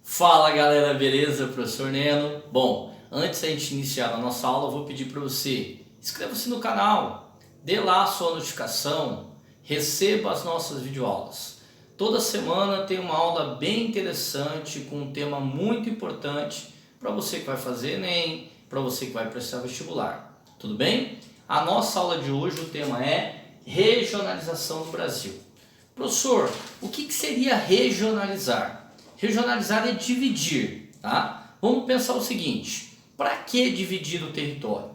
Fala galera, beleza? Professor Neno. Bom, antes da gente iniciar a nossa aula, eu vou pedir para você, inscreva-se no canal, dê lá a sua notificação, receba as nossas videoaulas. Toda semana tem uma aula bem interessante, com um tema muito importante para você que vai fazer Enem, para você que vai prestar vestibular. Tudo bem? A nossa aula de hoje, o tema é regionalização do Brasil. Professor, o que seria regionalizar? Regionalizar é dividir, tá? Vamos pensar o seguinte, para que dividir o território?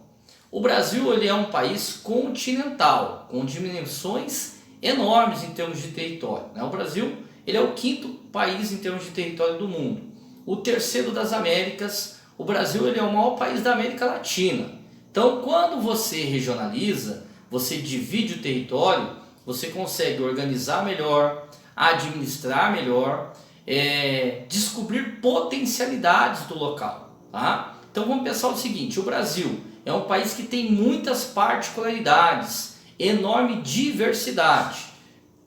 O Brasil ele é um país continental, com dimensões enormes em termos de território, né? O Brasil ele é o quinto país em termos de território do mundo, o terceiro das Américas. O Brasil ele é o maior país da América Latina. Então, quando você regionaliza, você divide o território, você consegue organizar melhor, administrar melhor, descobrir potencialidades do local, tá? Então vamos pensar o seguinte, o Brasil é um país que tem muitas particularidades, enorme diversidade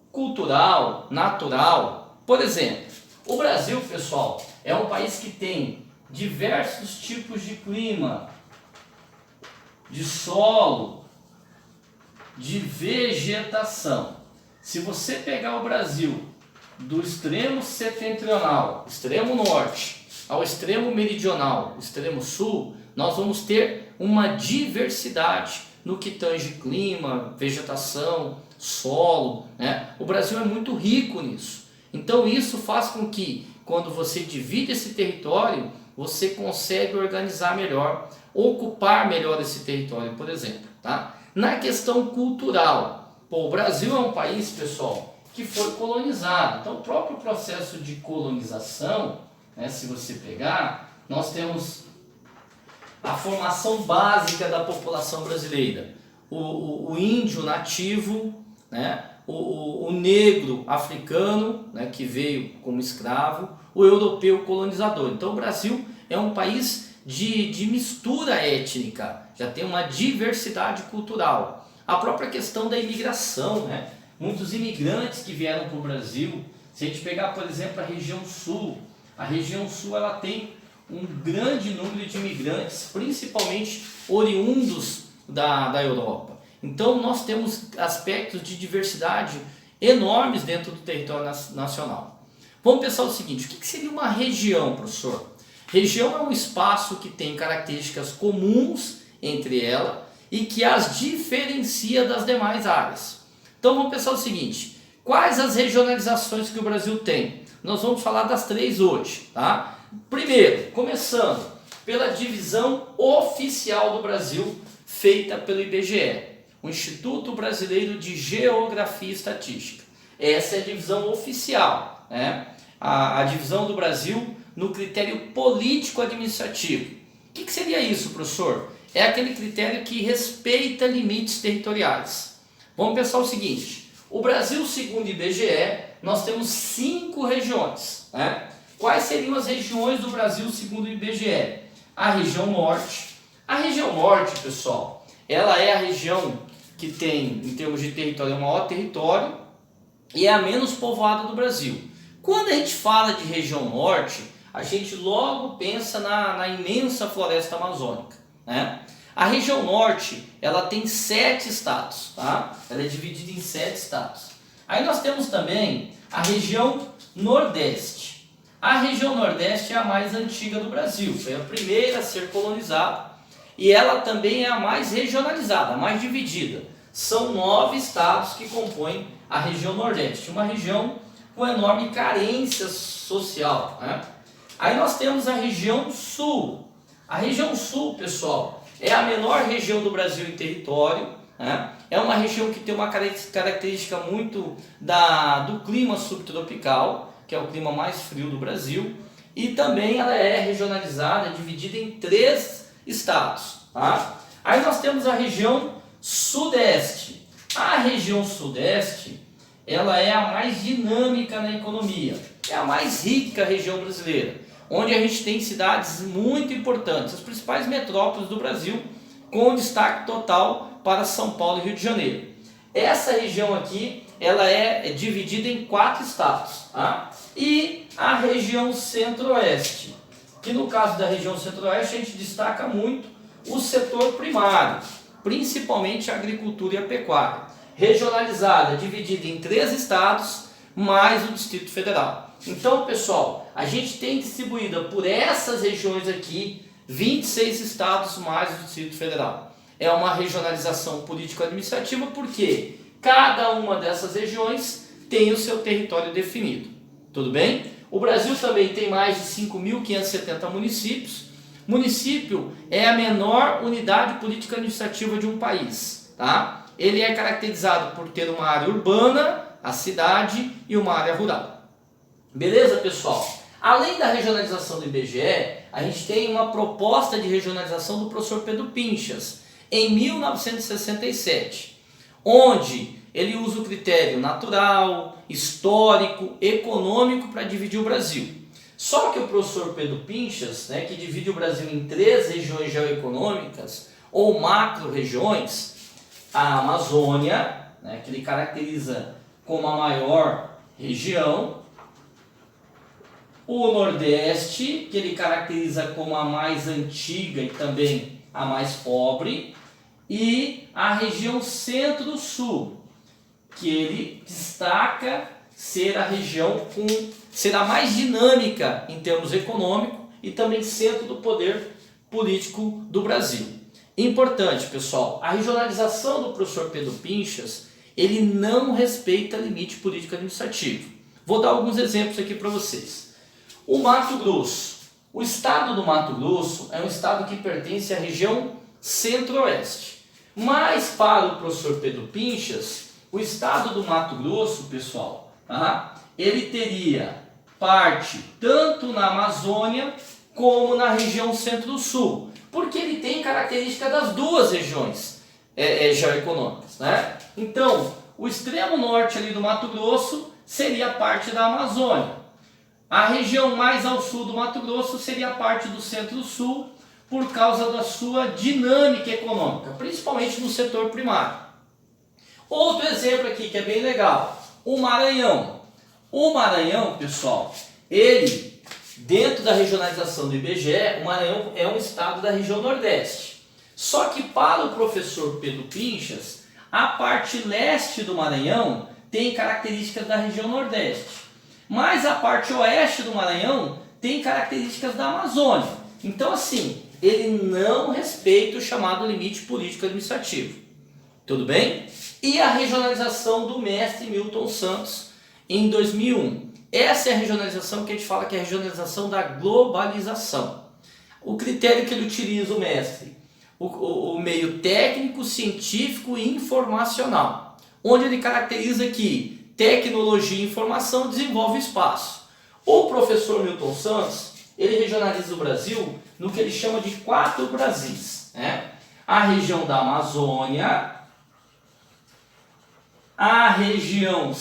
cultural, natural. Por exemplo, o Brasil, pessoal, é um país que tem diversos tipos de clima, de solo, de vegetação. Se você pegar o Brasil do extremo setentrional, extremo norte, ao extremo meridional, extremo sul, nós vamos ter uma diversidade no que tange clima, vegetação, solo, né? O Brasil é muito rico nisso. Então isso faz com que, quando você divide esse território, você consegue organizar melhor, ocupar melhor esse território, por exemplo, tá? Na questão cultural, o Brasil é um país, pessoal, que foi colonizado. Então o próprio processo de colonização, né, se você pegar, nós temos a formação básica da população brasileira. O índio nativo, né, o negro africano, né, que veio como escravo, o europeu colonizador. Então o Brasil é um país de mistura étnica, já tem uma diversidade cultural. A própria questão da imigração, né? Muitos imigrantes que vieram para o Brasil. Se a gente pegar, por exemplo, a região sul ela tem um grande número de imigrantes, principalmente oriundos da Europa. Então nós temos aspectos de diversidade enormes dentro do território nacional. Vamos pensar o seguinte, o que seria uma região, professor? Região é um espaço que tem características comuns entre ela e que as diferencia das demais áreas. Então vamos pensar o seguinte, quais as regionalizações que o Brasil tem? Nós vamos falar das três hoje, tá? Primeiro, começando pela divisão oficial do Brasil, feita pelo IBGE, o Instituto Brasileiro de Geografia e Estatística. Essa é a divisão oficial, né? A divisão do Brasil no critério político-administrativo. O que seria isso, professor? É aquele critério que respeita limites territoriais. Vamos pensar o seguinte, o Brasil, segundo o IBGE, nós temos 5 regiões, né? Quais seriam as regiões do Brasil segundo o IBGE? A região norte. A região norte, pessoal, ela é a região que tem, em termos de território, o maior território e é a menos povoada do Brasil. Quando a gente fala de região norte, a gente logo pensa na imensa floresta amazônica, né? A região norte, ela tem 7 estados, tá? Ela é dividida em 7 estados. Aí nós temos também a região nordeste. A região nordeste é a mais antiga do Brasil, foi a primeira a ser colonizada e ela também é a mais regionalizada, a mais dividida. São 9 estados que compõem a região nordeste, uma região com enorme carência social, né? Aí nós temos a região sul. A região sul, pessoal, é a menor região do Brasil em território, né? É uma região que tem uma característica muito do clima subtropical, que é o clima mais frio do Brasil, e também ela é regionalizada, dividida em 3 estados, tá? Aí nós temos a região sudeste. A região sudeste, ela é a mais dinâmica na economia, é a mais rica região brasileira, onde a gente tem cidades muito importantes, as principais metrópoles do Brasil, com destaque total para São Paulo e Rio de Janeiro. Essa região aqui ela é dividida em 4 estados. Tá? E a região centro-oeste, que no caso da região centro-oeste a gente destaca muito o setor primário, principalmente a agricultura e a pecuária. Regionalizada, dividida em 3 estados, mais o Distrito Federal. Então, pessoal, a gente tem distribuída por essas regiões aqui 26 estados mais o Distrito Federal. É uma regionalização político-administrativa porque cada uma dessas regiões tem o seu território definido. Tudo bem? O Brasil também tem mais de 5.570 municípios. Município é a menor unidade político-administrativa de um país. Tá? Ele é caracterizado por ter uma área urbana, a cidade, e uma área rural. Beleza, pessoal? Além da regionalização do IBGE, a gente tem uma proposta de regionalização do professor Pedro Pinchas, em 1967, onde ele usa o critério natural, histórico, econômico para dividir o Brasil. Só que o professor Pedro Pinchas, que divide o Brasil em 3 regiões geoeconômicas, ou macro-regiões, a Amazônia, que ele caracteriza como a maior região, o Nordeste, que ele caracteriza como a mais antiga e também a mais pobre, e a região Centro-Sul, que ele destaca ser a região ser a mais dinâmica em termos econômicos e também centro do poder político do Brasil. Importante, pessoal, a regionalização do professor Pedro Pinchas, ele não respeita limite político-administrativo. Vou dar alguns exemplos aqui para vocês. O Mato Grosso. O estado do Mato Grosso é um estado que pertence à região centro-oeste. Mas para o professor Pedro Pinchas, o estado do Mato Grosso, pessoal, ele teria parte tanto na Amazônia como na região centro-sul, porque ele tem característica das 2 regiões geoeconômicas. Então, o extremo norte ali do Mato Grosso seria parte da Amazônia. A região mais ao sul do Mato Grosso seria parte do centro-sul, por causa da sua dinâmica econômica, principalmente no setor primário. Outro exemplo aqui que é bem legal, o Maranhão. O Maranhão, pessoal, ele, dentro da regionalização do IBGE, o Maranhão é um estado da região Nordeste. Só que para o professor Pedro Pinchas, a parte leste do Maranhão tem características da região Nordeste. Mas a parte oeste do Maranhão tem características da Amazônia. Então, assim, ele não respeita o chamado limite político-administrativo. Tudo bem? E a regionalização do mestre Milton Santos em 2001. Essa é a regionalização que a gente fala que é a regionalização da globalização. O critério que ele utiliza, o mestre, o meio técnico, científico e informacional, onde ele caracteriza que tecnologia e informação desenvolve espaço. O professor Milton Santos, ele regionaliza o Brasil no que ele chama de 4 Brasis. A região da Amazônia, a região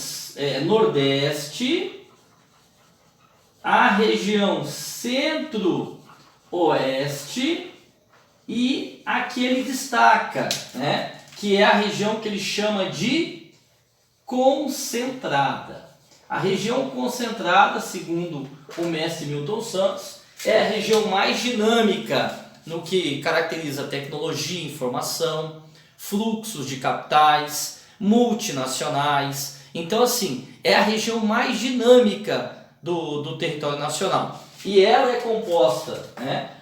Nordeste, a região Centro-Oeste e aqui ele destaca, que é a região que ele chama de concentrada. A região concentrada, segundo o mestre Milton Santos, é a região mais dinâmica no que caracteriza tecnologia e informação, fluxos de capitais, multinacionais. Então, assim, é a região mais dinâmica do território nacional. E ela é composta,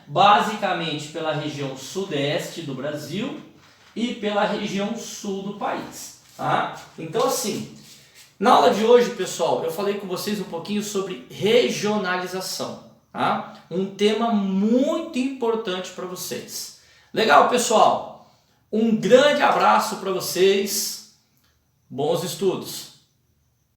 basicamente pela região sudeste do Brasil e pela região sul do país. Tá? Então, assim, na aula de hoje, pessoal, eu falei com vocês um pouquinho sobre regionalização. Tá? Um tema muito importante para vocês. Legal, pessoal? Um grande abraço para vocês. Bons estudos!